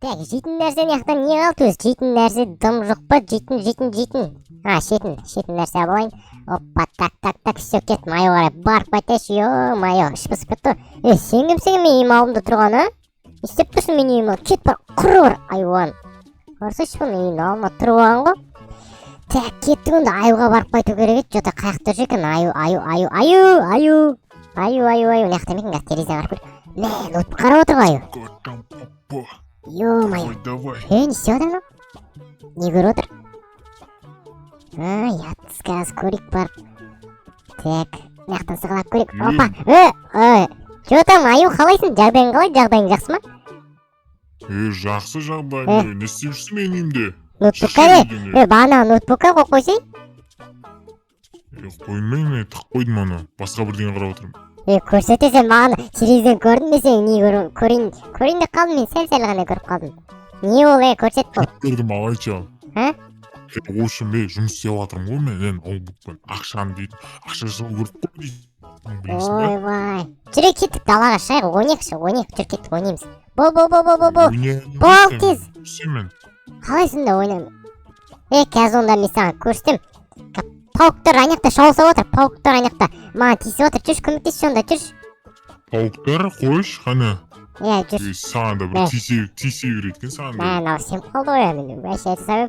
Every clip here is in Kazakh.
Так, жейтін нәрсе мияқта не қалды өзі? Жейтін нәрсе дым жоқ па? Жейтін. Шетін нәрсе алайын. Оппа, так, все, кеттім. Айу қарай, барып қайтайшы, ё-майо, іш пысып кетті. Сен кімсің мен үйім алдымда тұрған, а? Не істеп тұрсың мен үйім алдымда? Кет бар, құры бар, айуан. Қарсайшы бұл мен үйім алдымда тұрған ғой. Так, кеттік онда айуға барып қайту керек еді. Жота қаяқта жүр екен, аю. Мияқта мекен қазір терезеден қарап көр. Мә, ноутбук қарап отыр ғой аю. Ё-майо. Не істеп отыр мынау? Не көріп отыр? Ятыс қазір көрейік бар. Так, мияқтан сығалап көрейік. Опа, Жотам, аю қалайсың? Жағдайың қалай? Жағдайың жақсы ма? Жақсы жағдайым. Не істеп жүрсің менің үйімде? Ноутбукқа не? Бағана ноутбукқа қойып қойсай? Қоймайын, тық қойдым аны. Басқа бірдеңе қарап отырмын. Көрсетесен маған терезеден көрдім десең, не көрейін деп қалдым мен, сәл ғана көріп қалдым. Не ол, көрсет бұл. Көрдім алайша. Ә? Ошым жұмыс істеп жатырмын ғой мен, ноутбукпен ақшаны дейді. Ақша жыл көріп қой дейді. Ойбай. Жүре кеттік далаға шайғы, жүр кеттік ойнаймыз. Бол тез. Семен. Қалайсың да ойнаймын. Қазір онда мен саған көрістім. Пауықтар анақта шауылсап отыр, пауықтар анақта. Маған тиісіп отыр, жүрш, көмектесші онда, жүрш. Пауықтар қойш, қана. Жүрш. Саған да бір тисе береді екен саған да. Мынау сен қалды ғой, мен бәйші айтсам.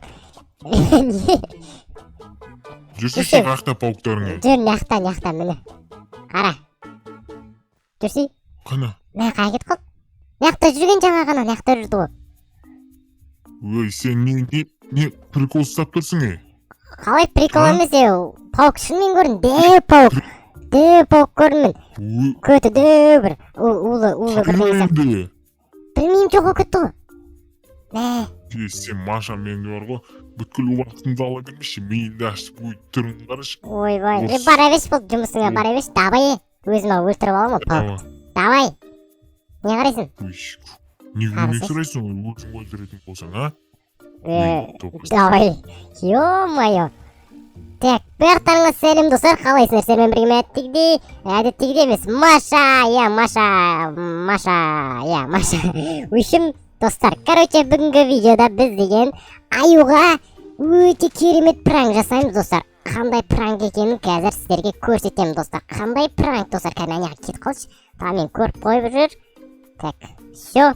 Жүрсеші қақта пауықтарыңа. Жүр, нияқта, міне. Қара. Жүрсей. Қана. Мә, қай кет қол? Нияқта жүрген жаңа ғана, нияқта жүрді ғой. Сен не прикол ұстап тұрсың, Қалай прикол емес, пауық шынымен көрдім, дәу пауық көрдім мен. Көті дәу бір, улы бір қайында? Білмеймін, жоқ о көтті ғой. Мә. Сен Маша менде бар ғой, бүткіл уақытыңды ала бермеші, мейілді ашып түрін қарашы. Ойбай, бара берші бұл жұмысыңа, бара берші, давай, өзім өлтіріп алам ол пауық. Давай, не қарайсың? Не сұрайсың, өзің өлтіретін болсаң, а? Давай, ё-майо. Так, бәртаңыз сәлем достар, қалайсыңдар? Сәлем бірге әдеттегідей емес. Маша. Үшім, достар, бүгінгі видеода біз деген аюға өте керемет пранк жасаймыз, достар. Қандай пранк екенін қазір сіздерге көрсетемін, достар. Қандай пранк, достар, кәне кет қалшы. Мен көріп қойып жүр. Так, все.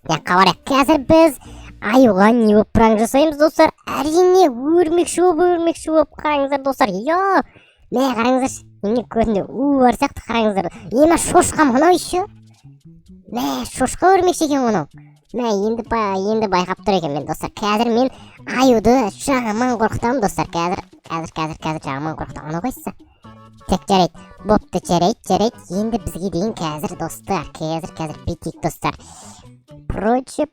Қабарайық, қазір біз аюға не болып пранк жасаймыз, достар? Әрине, өрмекші болып қараңыздар, достар. Мә, қараңыздар, неме көзінде бар сияқты қараңыздар. Ема шошқа мұнау еще? Мә, шошқа өрмекші екен мұнау. Мә, енді байқап тұр екен мен, достар. Қазір мен аюды жағаман қорқытамын, достар. Қазір жағаман қорқытамын. Ана қойса. Так, жарайды. Бопты, жарайды. Енді бізге дейін қазір, достар. Қазір бетейік, достар. Проче.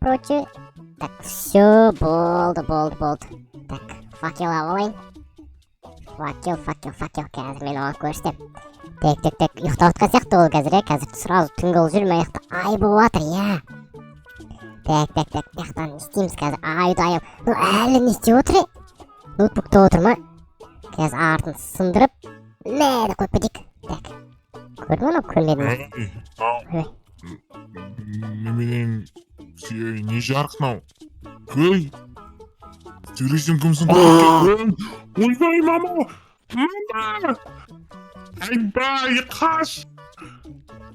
Так, все, болды. Так, факел алайын. Факел, қазір мен оған көрістем. Так, ұйықтап отқан сияқты ол қазір сразу түнгі ол жүрмей аяқта ай болып жатыр, Так, мияқтан істейміз қазір айды аяп. Әлі не істеп отыр, ноутбукта отыр ма? Қазір артын сындырып, мәді қойып кетейік. Так, көрдің оны, көрмедің. Неменен не жарық нау? Көй! Сөйлесем кімсің? Ойбай, мама! Айбай, қаш!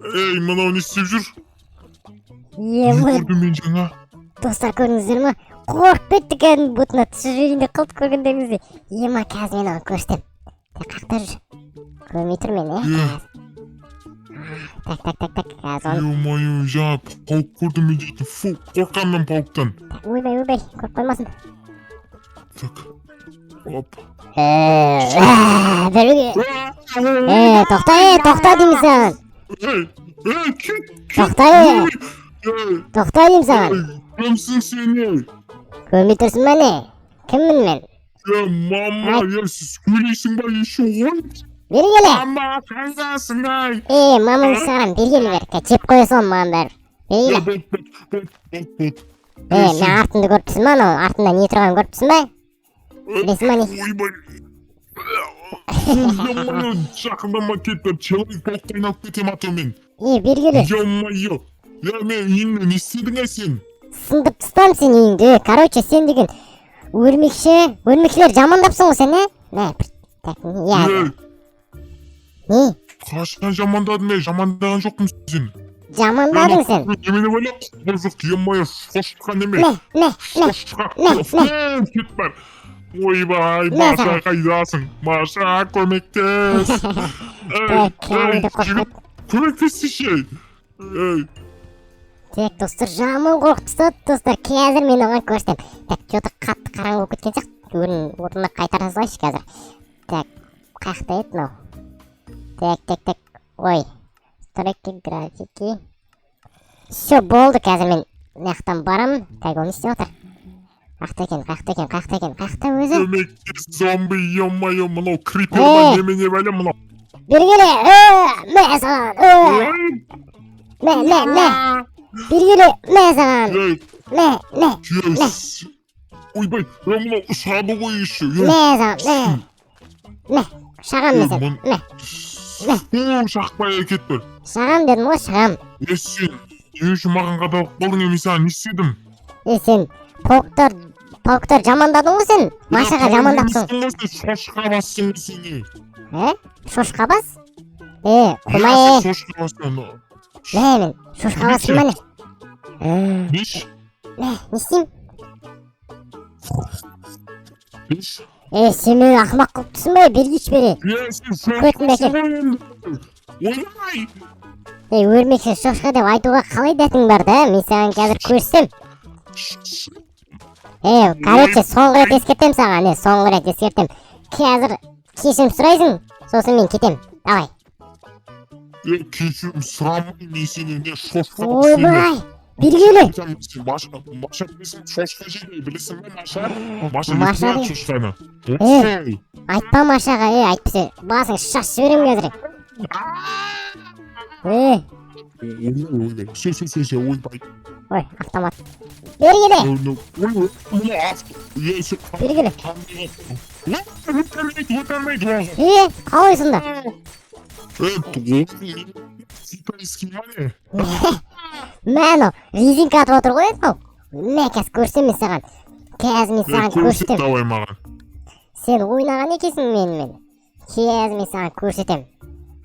Мынау не істеп жүр? Не көрдім мен жаңа? Достар, көрдіңіздер ма? Қорқып кетті кәдімгі бұтына түсіп жүргенде қалды көргендеріңізде. Қазір мен оған көрістім. Қақта жүр. Көрмей тұр мен, Так, қазір оны. Ё-майо, жаңа пауық көрдім мен дейтін. Фу, қорқамын пауықтан. Ойбай, көріп қоймасын. Так, оп. Біруге. Тоқта деймін саған. Тоқта деймін саған. Кімсің сен, Көрмей тұрсың ба не? Кіммін мен? Мама, сіз сөйлейсің ба еще ғой? Бері келе. Мама, қайдасың ай? Маманы саған бергелі бер. Жеп қоя салам маған бәрі. Бері келе. Мен артынды көріп тұрсың ба, артында не тұрған көріп тұрсың ба? Білесің ба не? Ё-майо, жақындама кетті, человек пауыққа айналып кетем аты мен. Бері келе. Ё-майо, мен үйімнен не істедің сен? Сындырып тастам сен үйіңді. Короче, сен деген өрмекшілер жамандапсың ғой сен, Не, так, я. Не? Қашан жамандадым мен? Жамандаған жоқпын сені. Жамандадың сен. Немене ойлап? Жоқ, емай, шошқа неме? Шошқа. Кет бар. Ойбай, Маша қайдасың? Маша, көмектес. Көмектесші. Так, достар, жаман қорқытты, достар. Қазір мен оған көрсетем. Так, что-то қатты қараңғы болып кеткен сияқты. Орнына қайтара салайыншы қазір. Так, қаяқта еді мынау? Так. Ой. Строки, графики. Все, болды, қазір мен мынаяқтан барамын. Так, оны істеп отыр. Қаяқта өзі? Көмектес, зомби, ё-моё, мынау крипер немене бәлем мынау. Бергеле, мә саған, мә. Бергеле, мә саған, мә. Ойбай, мынау ұшады ғой еще. Мә саған, мә. Шағам мен сен, мә. Шақпай әкет бір. Шағам дедім ғой, шағам. Сен, не үшін маған қадалып қалдың, мен саған не істедім? Сен, полктар жамандадың ғой сен. Машаға жамандапсың. Шошқа бассың сені. Шошқа бас? Құмай. Шошқа бассың. Мен, шошқа басым мәне. Беш? Не істейм? Беш? Сен мені ақымақ қылып тұрсың ба, бергіш бере. Көтін бәкер. Ойнай! Өрмекші шошқа деп айтуға қалай дәтің бар да, мен саған қазір көрсем. Короче, соңғы рет ескертем саған, соңғы рет ескертем. Қазір кешірім сұрайсың, сосын мен кетем. Давай. Кешірім сұрамай, мен сені не шошқа бассың. Ойбай, бергелі. Маша білесің, шошқа жейді, білесің бе, Маша? Маша білесің шошқаны. Айтпа Машаға, айтпесе, басың шаш жіберем қазір. Ойбай. Ой, автомат. Бергелі. Бергелі. Қалайсың да? Китайский мане. Мәно, резинка атып отыр ғой еді. Мә, қазір көрсем мен саған. Қазір мен саған көрсетем. Давай маған. Сен ойнаған екесің менімен. Қазір мен саған көрсетем.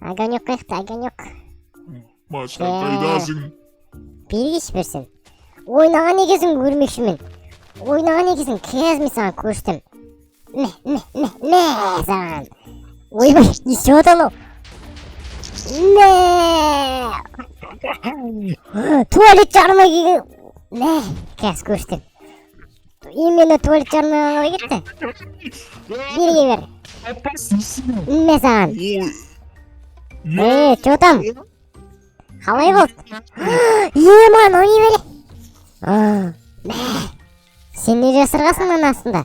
Огонек қайықты, огонек. Маша, қайдасың? Бергеш берсін. Ойнаған екесің өрмекшімен. Ойнаған екесің, қазір мен саған көрсетем. Мә, саған. Ойбай, не істеп отыр анау? Туалет жармай келген. Қазір көрсетем. Именно туалет жармай қалай кетті. Берге бер. Мә саған. Че там? Қалай болды? Ман, о не бәле? Сен не жасырғасың мана астында?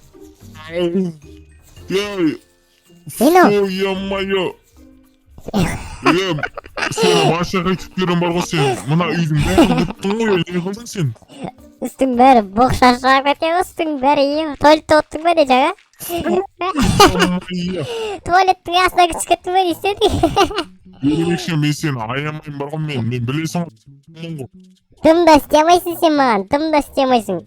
Ё-моё. Сен Машаға кеткенің бар ғой сен. Мына үйдің бәрін бұттың ғой, не қылдың сен? Үстің бәрі боқша шығарып кеткен, үстің бәрі туалетте оттың ба де жаңа? Туалеттің астына күшіп кеттің ба, не істедің? Ерекше, мен сені аямайын бар ғой, мен білесің ғой. Дым да істемайсың сен маған, дым да істемайсың.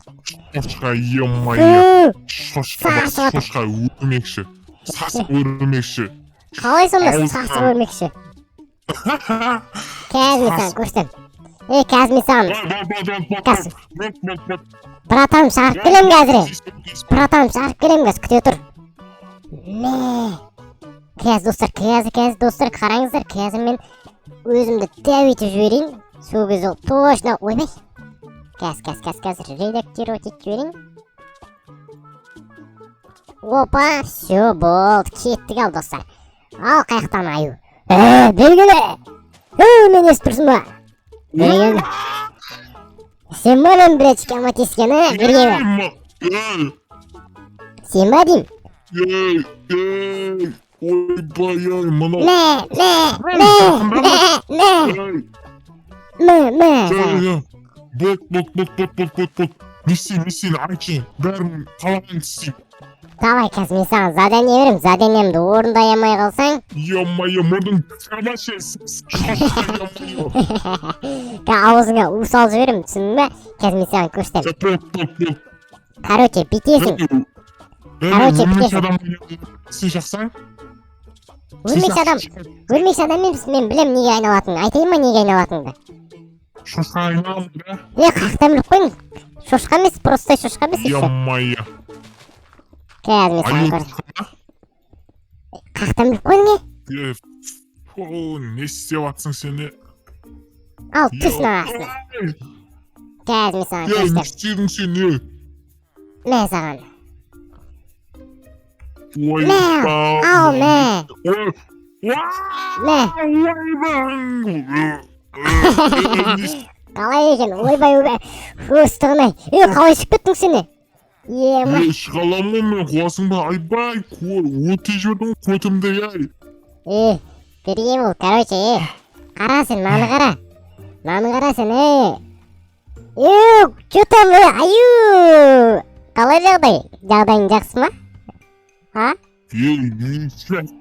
Шошқа, ё-моё. Шошқа өрмекші. Сасық өрмекші. Қалай сонда сасық өрмекші? Қазір мен саған көрсетем. Қазір мен саған. Братаным шағырып келем қазір. Братаным шағырып келем қазір, күте тұр. Қазір достар, қараңыздар. Қазір мен өзімді дәу етіп жіберейін. Сол кез ол точно, ойбай. Қазір редактировать етіп жіберейін. Опа, все, болды, кеттік ал достар. Ал қаяқтан аю. Белгілі. Мен естіп тұрсың ба? Белгілі. Сен ба мен блядь, кәма тескен, Берге. Сен ба дейм? Ойбай, мынау. Бот. Не істейін, айтшы. Бәрін қалаған істейін. Давай қазір мен саған задание берем, заданиемді орындай алмай қалсаң Ё-моё, мұрның тамаша аузыңа у салып жіберем, түсіндің ба? Қазір мен саған көрсетемін. Короче, битесің. Короче, Сен жақсаң? Өлмекші адам емеспіз, мен білем неге айналатыныңды. Айтайын ба неге айналатыныңды? Шошқа айналам, да? Қақтан біліп қойын. Шошқа емес, просто шошқа емес. Ё-моё. Қазір мен саған көрсетемін. Қақтан біліп қойын не? Не істеп атсың сені? Ал, түс нағасына. Қазір мен саған Не көрсетемін. істедің сен, не? Мен саған. Ал, мә. Қалай екен, ойбай. Өстігін-ай. Қалай шығып кеттің сені? Ема. Шыға аламын мен, қуасың ба? Айбай, өте жібердің көтімді, ай. Бергем ол, короче, қара сен, маны қара сен, Че там, аю. Қалай жағдайың жақсы ма? А?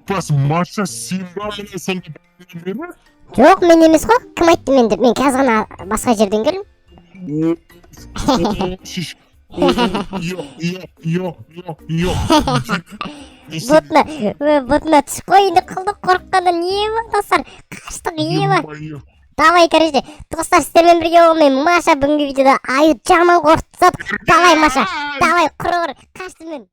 Бас Маша, сен ба міне сен бері? Жоқ, мен емес қой, кім айтты мен деп, мен қазір ғана басқа жерден келдім. Бұтына түсіп қойынды қылдық қорыққандан ема, достар, қаштық ема. Давай, короче, достар, сіздермен бірге болмен, Маша бүгінгі видеода аю жаман қорқытып. Давай, Маша, давай, құры, қашты мен.